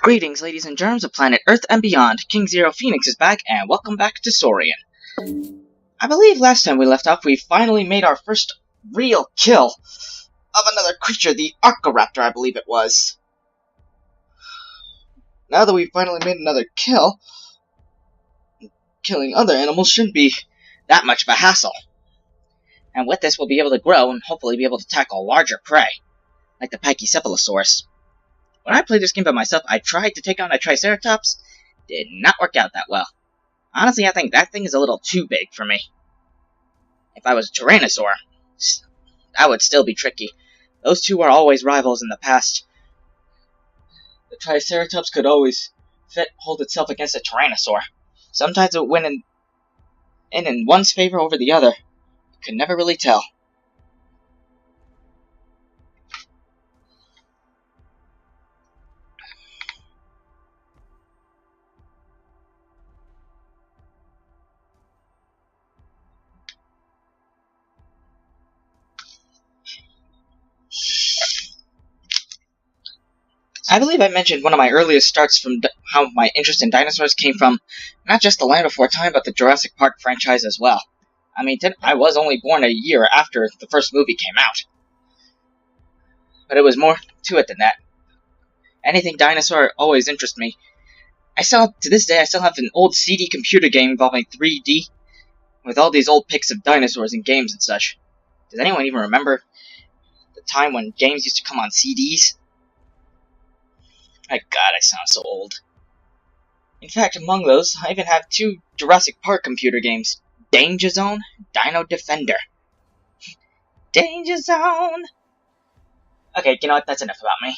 Greetings, ladies and germs of planet Earth and beyond. King Zero Phoenix is back, and welcome back to Saurian. I believe last time we left off, we finally made our first real kill of another creature, the Archoraptor, I believe it was. Now that we've finally made another kill, killing other animals shouldn't be that much of a hassle. And with this, we'll be able to grow and hopefully be able to tackle larger prey, like the Pachycephalosaurus. When I played this game by myself, I tried to take on a Triceratops. Did not work out that well. Honestly, I think that thing is a little too big for me. If I was a Tyrannosaur, that would still be tricky. Those two were always rivals in the past. The Triceratops could always hold itself against a Tyrannosaur. Sometimes it would win in one's favor over the other. You could never really tell. I believe I mentioned one of my earliest starts from how my interest in dinosaurs came from not just The Land Before Time, but the Jurassic Park franchise as well. I mean, I was only born a year after the first movie came out. But it was more to it than that. Anything dinosaur always interests me. To this day, I still have an old CD computer game involving 3D, with all these old pics of dinosaurs in games and such. Does anyone even remember the time when games used to come on CDs? My god, I sound so old. In fact, among those, I even have two Jurassic Park computer games. Danger Zone, Dino Defender. Danger Zone! Okay, you know what, that's enough about me.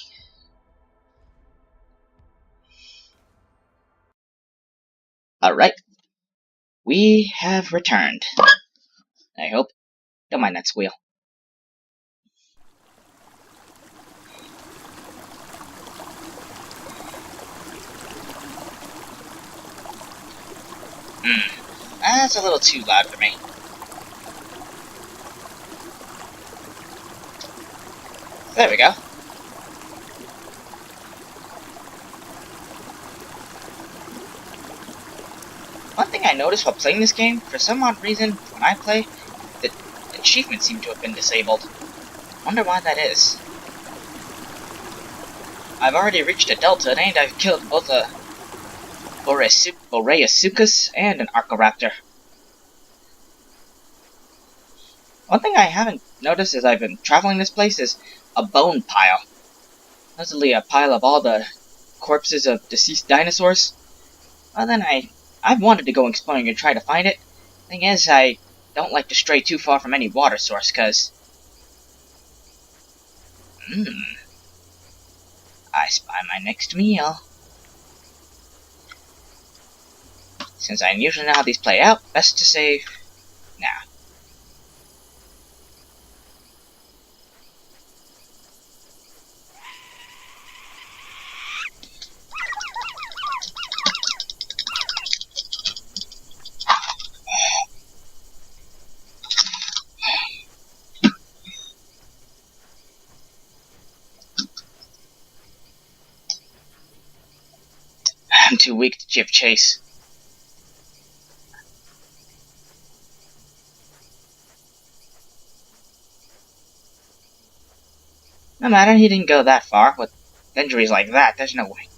Alright. We have returned. I hope. Don't mind that squeal. That's a little too loud for me. There we go. One thing I noticed while playing this game, for some odd reason, when I play, the achievements seem to have been disabled. Wonder why that is. I've already reached a delta, and I've killed both a Boreasuchus and an Archoraptor. One thing I haven't noticed as I've been traveling this place is a bone pile. Mostly a pile of all the corpses of deceased dinosaurs. Well then, I've wanted to go exploring and try to find it. Thing is, I don't like to stray too far from any water source, cause... I spy my next meal. Since I usually know how these play out, best to save now. I'm too weak to give chase. No matter, he didn't go that far. With injuries like that, there's no way.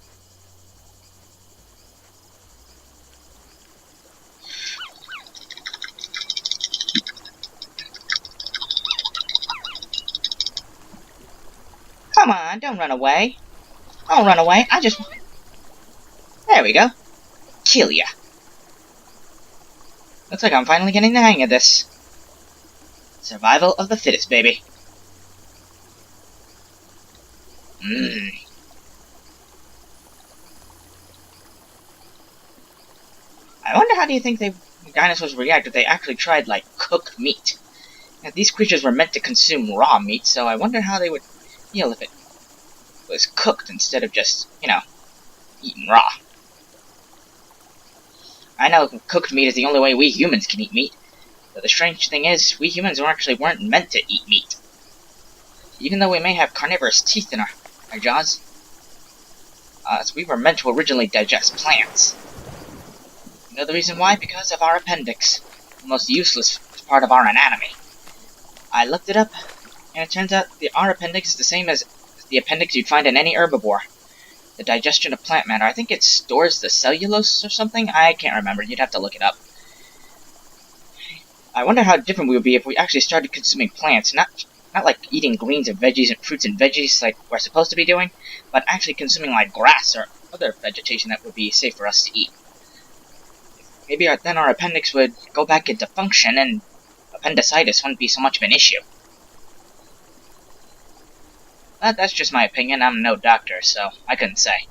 Come on, don't run away. Don't run away, There we go. Kill ya. Looks like I'm finally getting the hang of this. Survival of the fittest, baby. I wonder how do you think dinosaurs react if they actually tried, like, cooked meat? Now, these creatures were meant to consume raw meat, so I wonder how they would feel if it was cooked instead of just, eaten raw. I know cooked meat is the only way we humans can eat meat, but the strange thing is, we humans weren't meant to eat meat. Even though we may have carnivorous teeth in our jaws. as we were meant to originally digest plants. You know the reason why? Because of our appendix, the most useless part of our anatomy. I looked it up, and it turns out our appendix is the same as the appendix you'd find in any herbivore. The digestion of plant matter. I think it stores the cellulose or something? I can't remember. You'd have to look it up. I wonder how different we would be if we actually started consuming plants, not like eating greens and veggies and fruits and veggies like we're supposed to be doing, but actually consuming like grass or other vegetation that would be safe for us to eat. Maybe then our appendix would go back into function and appendicitis wouldn't be so much of an issue. But that's just my opinion. I'm no doctor, so I couldn't say.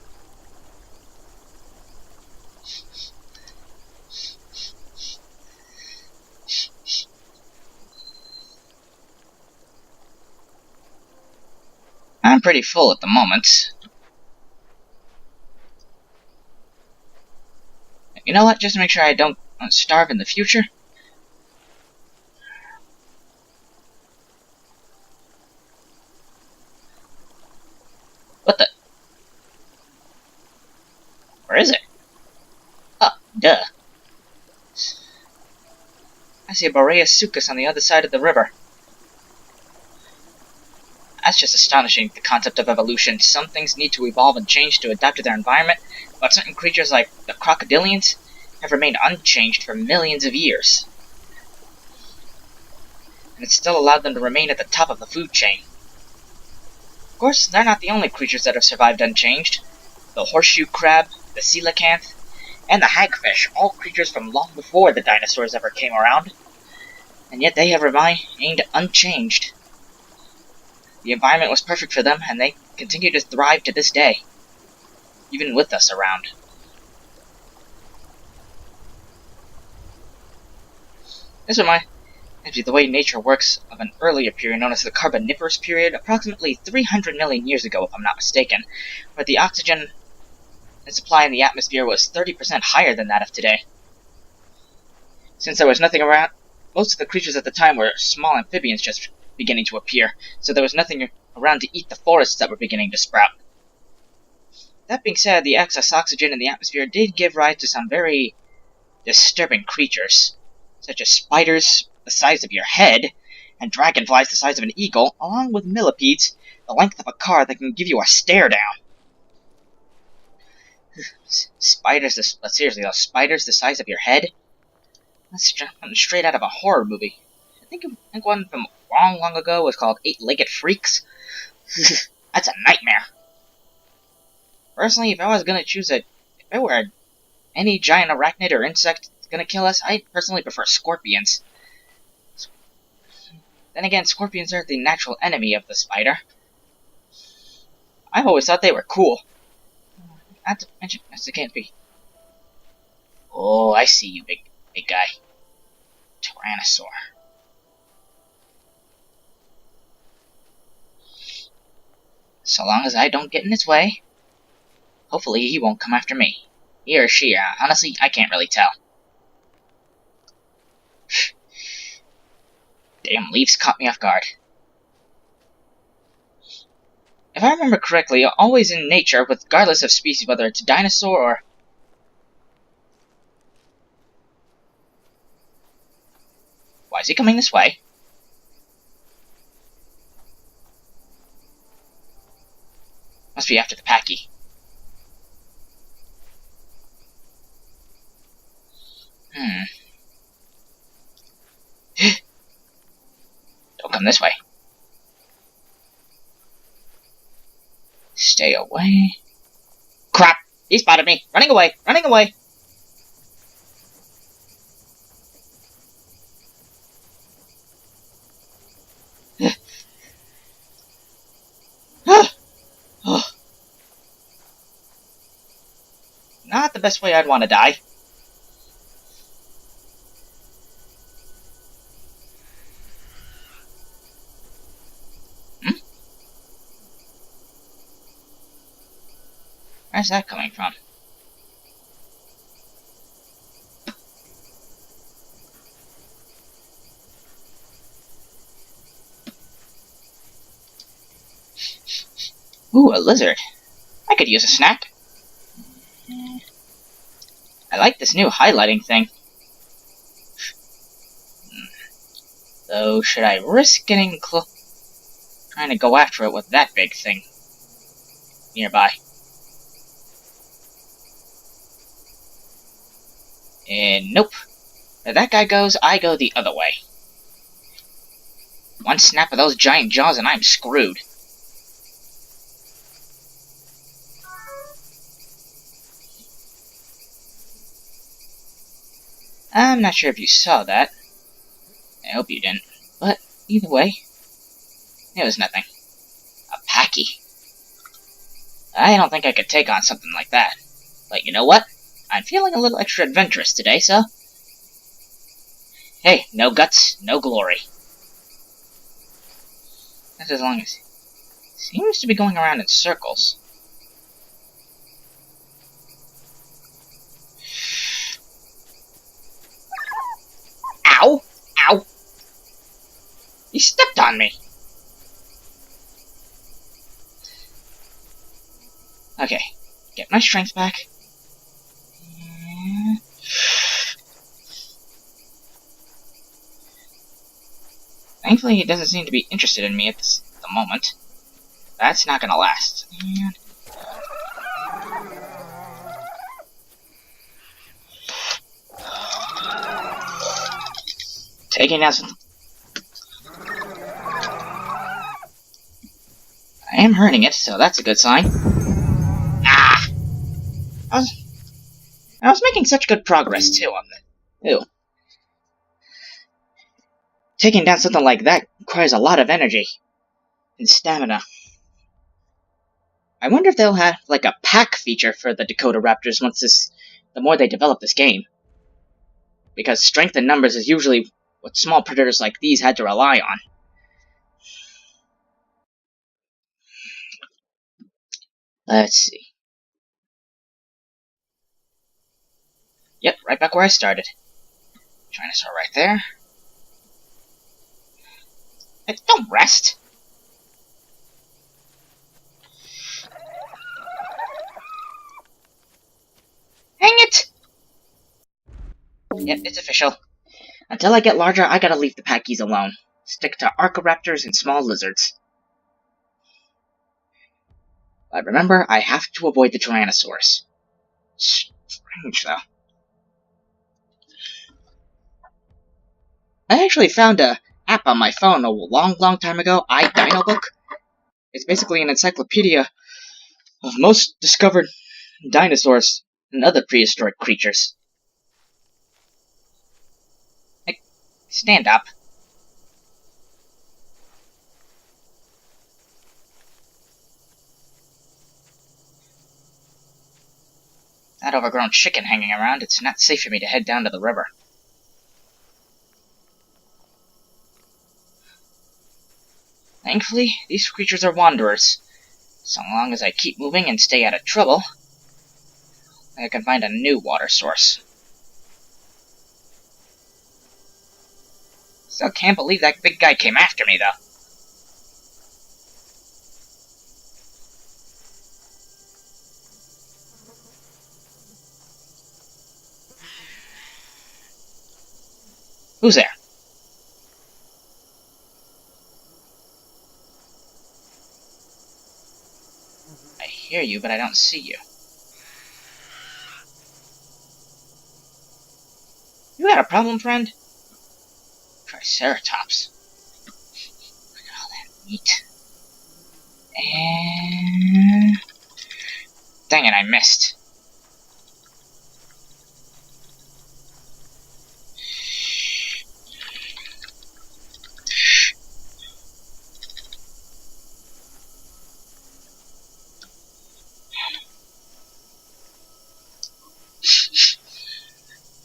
I'm pretty full at the moment. You know what? Just to make sure I don't starve in the future. What the? Where is it? Oh, duh. I see a Boreas sucus on the other side of the river. That's just astonishing, the concept of evolution. Some things need to evolve and change to adapt to their environment, but certain creatures like the crocodilians have remained unchanged for millions of years. And it's still allowed them to remain at the top of the food chain. Of course, they're not the only creatures that have survived unchanged. The horseshoe crab, the coelacanth, and the hagfish, all creatures from long before the dinosaurs ever came around. And yet they have remained unchanged. The environment was perfect for them, and they continue to thrive to this day, even with us around. This reminds me of the way nature works of an earlier period known as the Carboniferous period, approximately 300 million years ago, if I'm not mistaken, where the oxygen supply in the atmosphere was 30% higher than that of today. Since there was nothing around, most of the creatures at the time were small amphibians just beginning to appear, so there was nothing around to eat the forests that were beginning to sprout. That being said, the excess oxygen in the atmosphere did give rise to some very disturbing creatures, such as spiders the size of your head, and dragonflies the size of an eagle, along with millipedes the length of a car that can give you a stare down. Spiders, seriously though, spiders the size of your head? That's straight out of a horror movie. I think one from long ago was called Eight-Legged Freaks. That's a nightmare. Personally, if I was gonna choose if there were any giant arachnid or insect that's gonna kill us, I personally prefer scorpions. Then again, scorpions aren't the natural enemy of the spider. I've always thought they were cool. Not to mention, as it can't be. Oh, I see you, big guy. Tyrannosaur. So long as I don't get in his way, hopefully he won't come after me. He or she, honestly, I can't really tell. Damn, leaves caught me off guard. If I remember correctly, always in nature, regardless of species, whether it's a dinosaur or... Why is he coming this way? Must be after the Packy. Don't come this way. Stay away. Crap! He spotted me! Running away! Running away! Not the best way I'd want to die. Where's that coming from? Ooh, a lizard. I could use a snack. I like this new highlighting thing. Though, should I risk getting trying to go after it with that big thing nearby? And nope. Where that guy goes, I go the other way. One snap of those giant jaws and I'm screwed. I'm not sure if you saw that. I hope you didn't. But, either way, it was nothing. A packy. I don't think I could take on something like that. But you know what? I'm feeling a little extra adventurous today, so... Hey, no guts, no glory. That's as long as... Seems to be going around in circles. Ow! Ow! You stepped on me! Okay, get my strength back. Thankfully, he doesn't seem to be interested in me at the moment. That's not gonna last. Taking out some... I am hurting it, so that's a good sign. Ah! I was making such good progress, too, on the... Ew. Taking down something like that requires a lot of energy. And stamina. I wonder if they'll have, like, a pack feature for the Dakota Raptors the more they develop this game. Because strength in numbers is usually what small predators like these had to rely on. Let's see. Yep, right back where I started. Tyrannosaur right there. Hey, don't rest! Hang it! Yep, it's official. Until I get larger, I gotta leave the packies alone. Stick to Archiraptors and small lizards. But remember, I have to avoid the Tyrannosaurs. Strange, though. I actually found a app on my phone a long time ago, iDinoBook. It's basically an encyclopedia of most discovered dinosaurs and other prehistoric creatures. Hey, stand up. That overgrown chicken hanging around, it's not safe for me to head down to the river. Thankfully, these creatures are wanderers. So long as I keep moving and stay out of trouble, I can find a new water source. Still can't believe that big guy came after me, though. Who's there? I hear you, but I don't see you. You got a problem, friend? Triceratops. Look at all that meat. And... Dang it, I missed.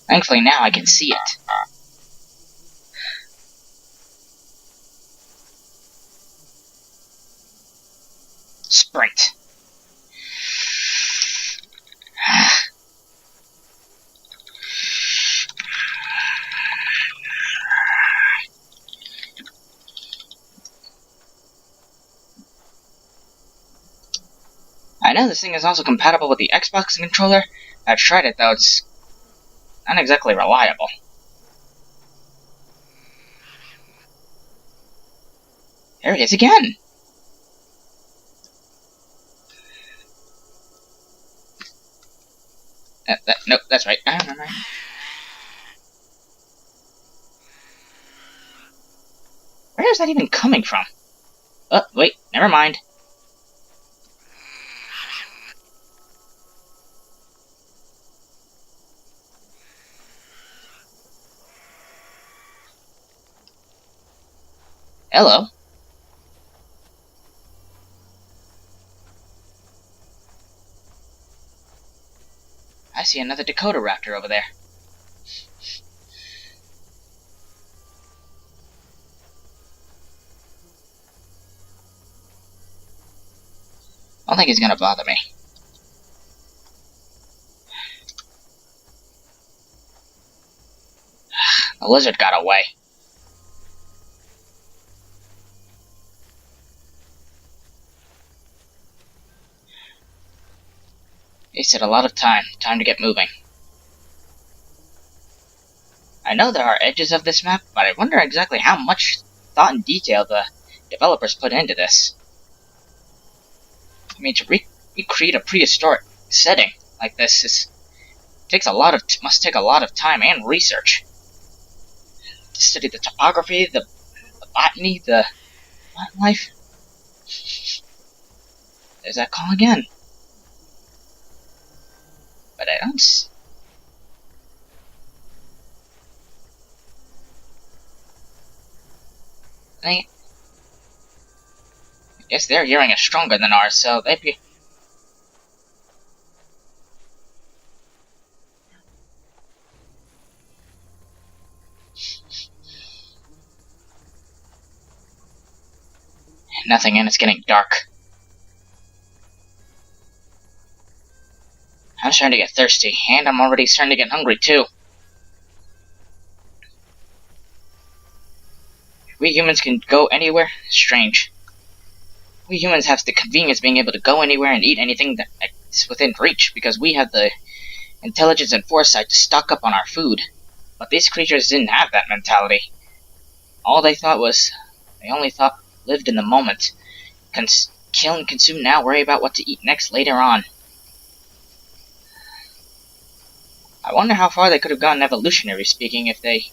Thankfully now I can see it. Sprint. I know this thing is also compatible with the Xbox controller. I've tried it though, it's not exactly reliable. There he is again! Nope, that's right. I remember. Where is that even coming from? Oh, wait, never mind. Hello. I see another Dakota raptor over there. I don't think he's gonna bother me. The lizard got away. Wasted a lot of time. Time to get moving. I know there are edges of this map, but I wonder exactly how much thought and detail the developers put into this. I mean, to recreate a prehistoric setting like this must take a lot of time and research. To study the topography, the botany, the wildlife. There's that call again. But I don't I guess their hearing is stronger than ours, so they'd be... Nothing, and it's getting dark. I'm starting to get thirsty, and I'm already starting to get hungry, too. We humans can go anywhere? Strange. We humans have the convenience of being able to go anywhere and eat anything that's within reach, because we have the intelligence and foresight to stock up on our food. But these creatures didn't have that mentality. All they only thought lived in the moment. Kill and consume now, worry about what to eat next later on. I wonder how far they could have gone evolutionary speaking if they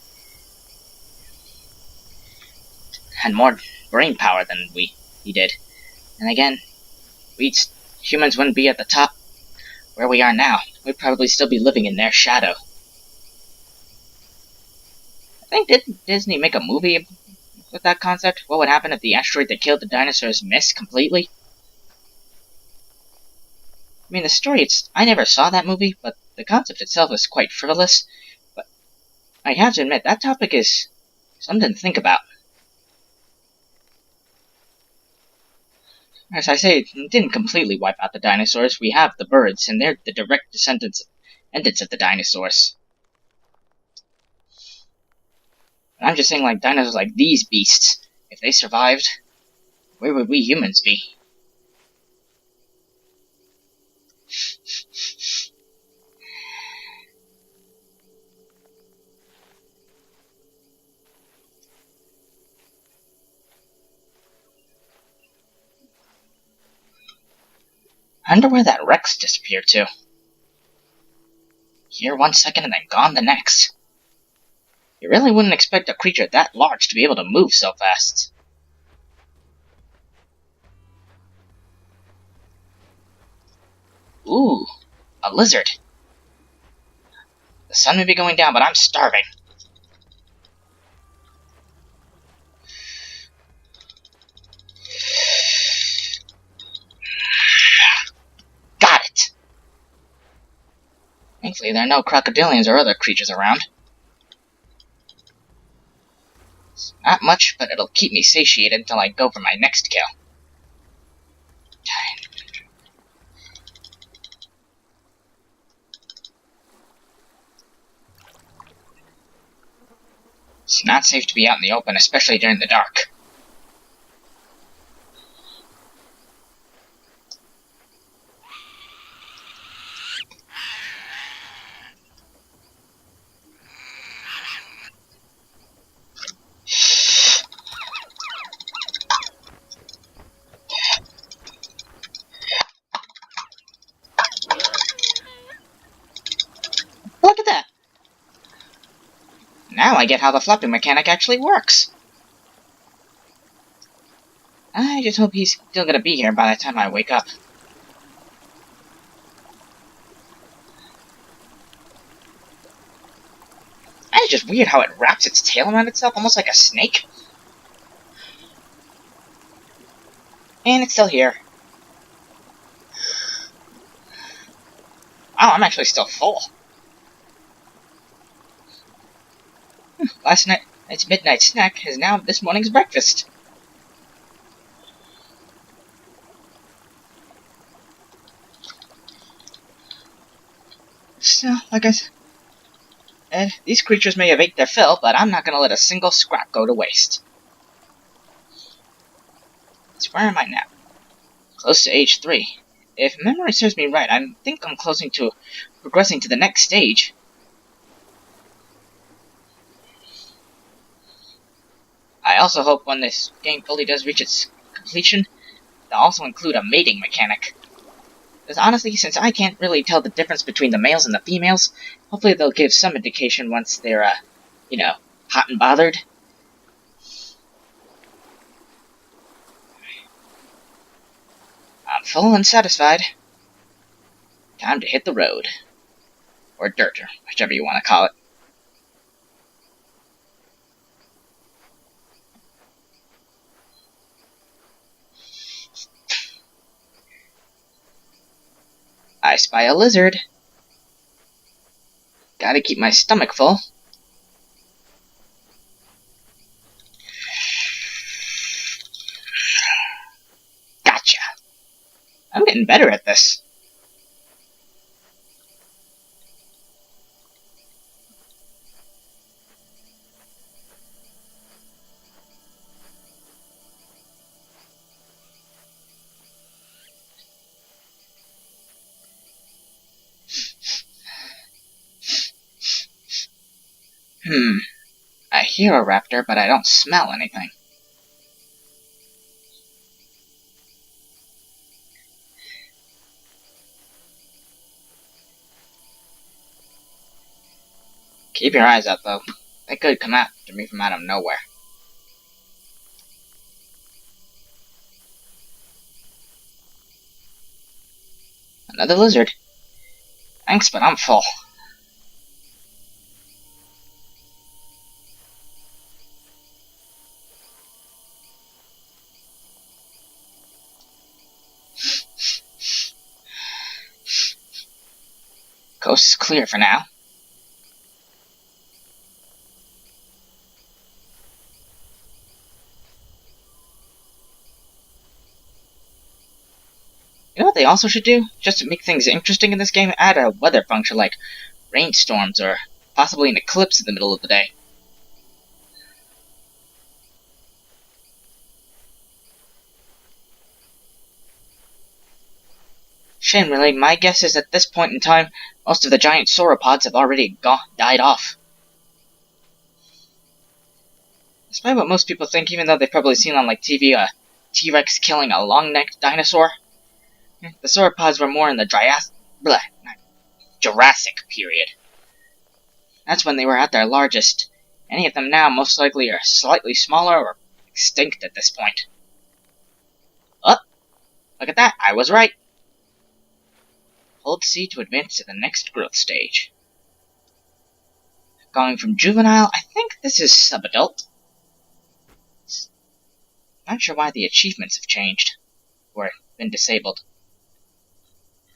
had more brain power than we did. And again, humans wouldn't be at the top where we are now. We'd probably still be living in their shadow. I think, didn't Disney make a movie with that concept? What would happen if the asteroid that killed the dinosaurs missed completely? I mean, the story, I never saw that movie, but the concept itself is quite frivolous. But I have to admit, that topic is something to think about. As I say, it didn't completely wipe out the dinosaurs. We have the birds, and they're the direct descendants of the dinosaurs. And I'm just saying, like, dinosaurs like these beasts, if they survived, where would we humans be? I wonder where that Rex disappeared to. Here 1 second and then gone the next. You really wouldn't expect a creature that large to be able to move so fast. Ooh, a lizard. The sun may be going down, but I'm starving. Got it! Thankfully, there are no crocodilians or other creatures around. It's not much, but it'll keep me satiated until I go for my next kill. It's not safe to be out in the open, especially during the dark. Now I get how the flopping mechanic actually works. I just hope he's still gonna be here by the time I wake up. It's just weird how it wraps its tail around itself, almost like a snake. And it's still here. Wow, I'm actually still full. Last night's midnight snack is now this morning's breakfast. So, like I said, these creatures may have ate their fill, but I'm not going to let a single scrap go to waste. So where am I now? Close to age 3. If memory serves me right, I think I'm progressing to the next stage. I also hope when this game fully does reach its completion, they'll also include a mating mechanic. Because honestly, since I can't really tell the difference between the males and the females, hopefully they'll give some indication once they're, hot and bothered. I'm full and satisfied. Time to hit the road. Or dirt, or whichever you want to call it. I spy a lizard. Gotta keep my stomach full. Gotcha. I'm getting better at this. I hear a raptor, but I don't smell anything. Keep your eyes out, though. They could come after me from out of nowhere. Another lizard. Thanks, but I'm full. Coast is clear for now. You know what they also should do? Just to make things interesting in this game, add a weather function like rainstorms or possibly an eclipse in the middle of the day. Shame, really. My guess is at this point in time, most of the giant sauropods have already died off. Despite what most people think, even though they've probably seen on TV a T-Rex killing a long-necked dinosaur, the sauropods were more in the Jurassic period. That's when they were at their largest. Any of them now most likely are slightly smaller or extinct at this point. Oh, look at that, I was right. Hold C to advance to the next growth stage. Going from juvenile, I think this is sub-adult. Not sure why the achievements have changed, or been disabled.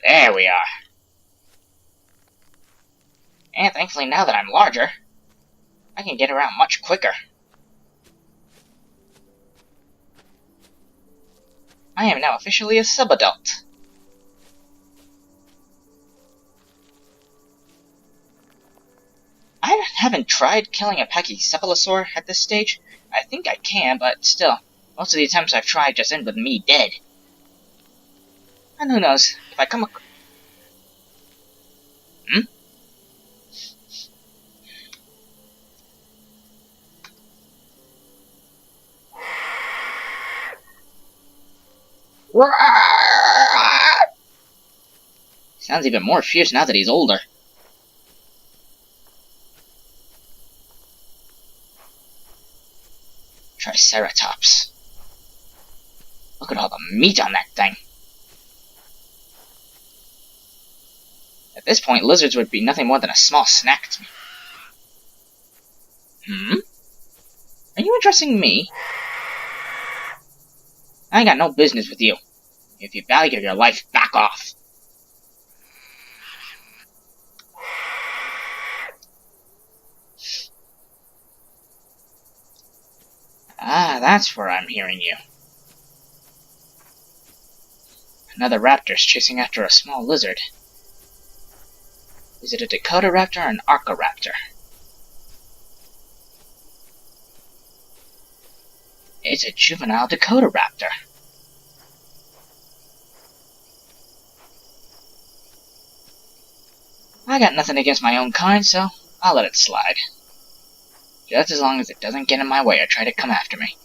There we are. And thankfully now that I'm larger, I can get around much quicker. I am now officially a sub-adult. I haven't tried killing a pachycephalosaur at this stage. I think I can, but still, most of the attempts I've tried just end with me dead. And who knows, if I come across... Sounds even more fierce now that he's older. Triceratops. Look at all the meat on that thing. At this point, lizards would be nothing more than a small snack to me. Are you addressing me? I ain't got no business with you. If you value your life, back off. Ah, that's where I'm hearing you. Another raptor's chasing after a small lizard. Is it a Dakota raptor or an Archoraptor? It's a juvenile Dakota raptor. I got nothing against my own kind, so I'll let it slide. Just as long as it doesn't get in my way or try to come after me.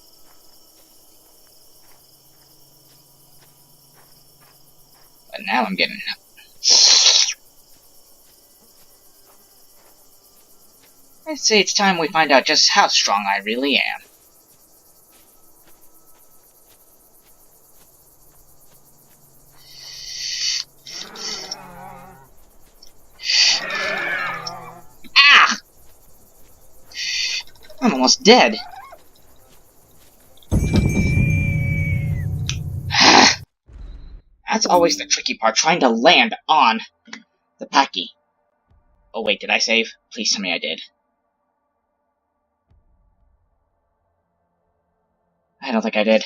But now I'm getting... I'd say it's time we find out just how strong I really am. Ah! I'm almost dead. That's always the tricky part, trying to land on the Packy. Oh wait, did I save? Please tell me I did. I don't think I did.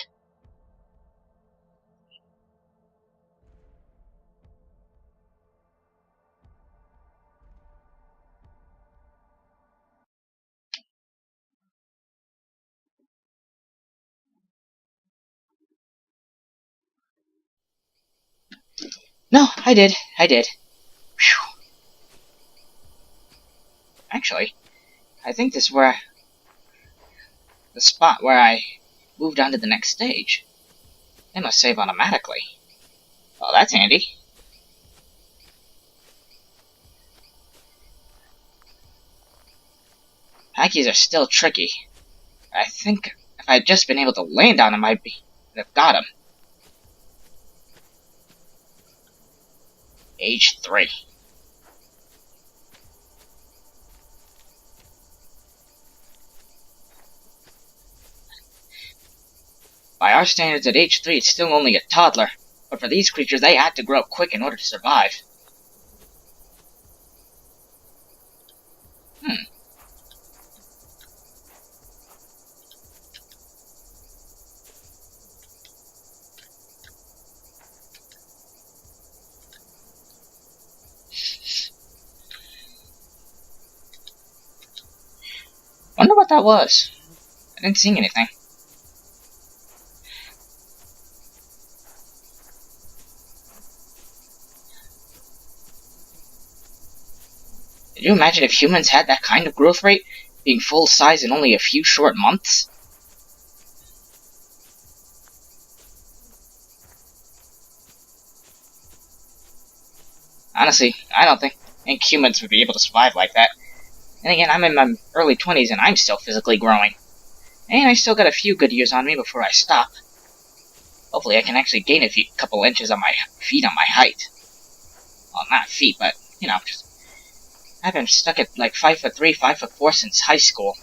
No, I did. I did. Whew. Actually, I think this is where the spot where I moved on to the next stage. They must save automatically. Well, that's handy. Packies are still tricky. I think if I had just been able to land on him, I'd have got him. Age 3. By our standards, at age 3, it's still only a toddler. But for these creatures, they had to grow up quick in order to survive. Wonder what that was. I didn't see anything. Did you imagine if humans had that kind of growth rate, being full size in only a few short months? Honestly, I don't think humans would be able to survive like that. And again, I'm in my early 20s and I'm still physically growing. And I still got a few good years on me before I stop. Hopefully I can actually gain a couple inches on my feet on my height. Well, not feet, but, you know, just... I've been stuck at like 5'3", 5'4" since high school.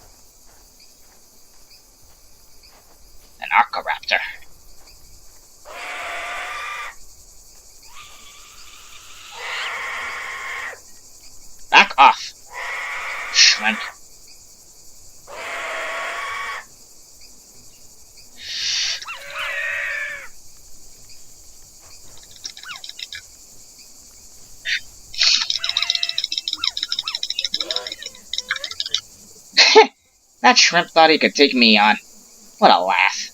An Archoraptor. Back off, shrimp. That shrimp thought he could take me on. What a laugh.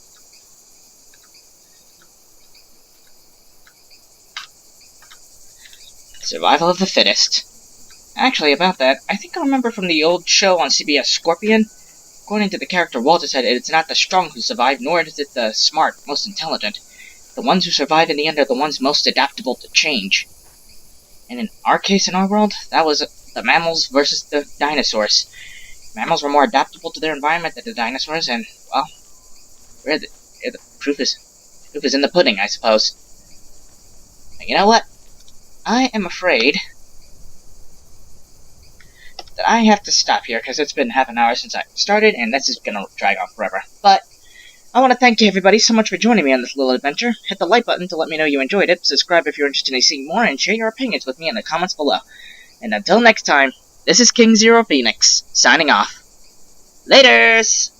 Survival of the fittest. Actually, about that, I think I remember from the old show on CBS Scorpion, according to the character Walter said, it's not the strong who survive, nor is it the smart, most intelligent. The ones who survive in the end are the ones most adaptable to change. And in our case, in our world, that was the mammals versus the dinosaurs. Mammals were more adaptable to their environment than the dinosaurs, and, well, The proof is in the pudding, I suppose. But you know what? I am afraid that I have to stop here, because it's been half an hour since I started, and this is going to drag on forever. But I want to thank everybody so much for joining me on this little adventure. Hit the like button to let me know you enjoyed it, subscribe if you're interested in seeing more, and share your opinions with me in the comments below. And until next time, this is King Zero Phoenix, signing off. Laters!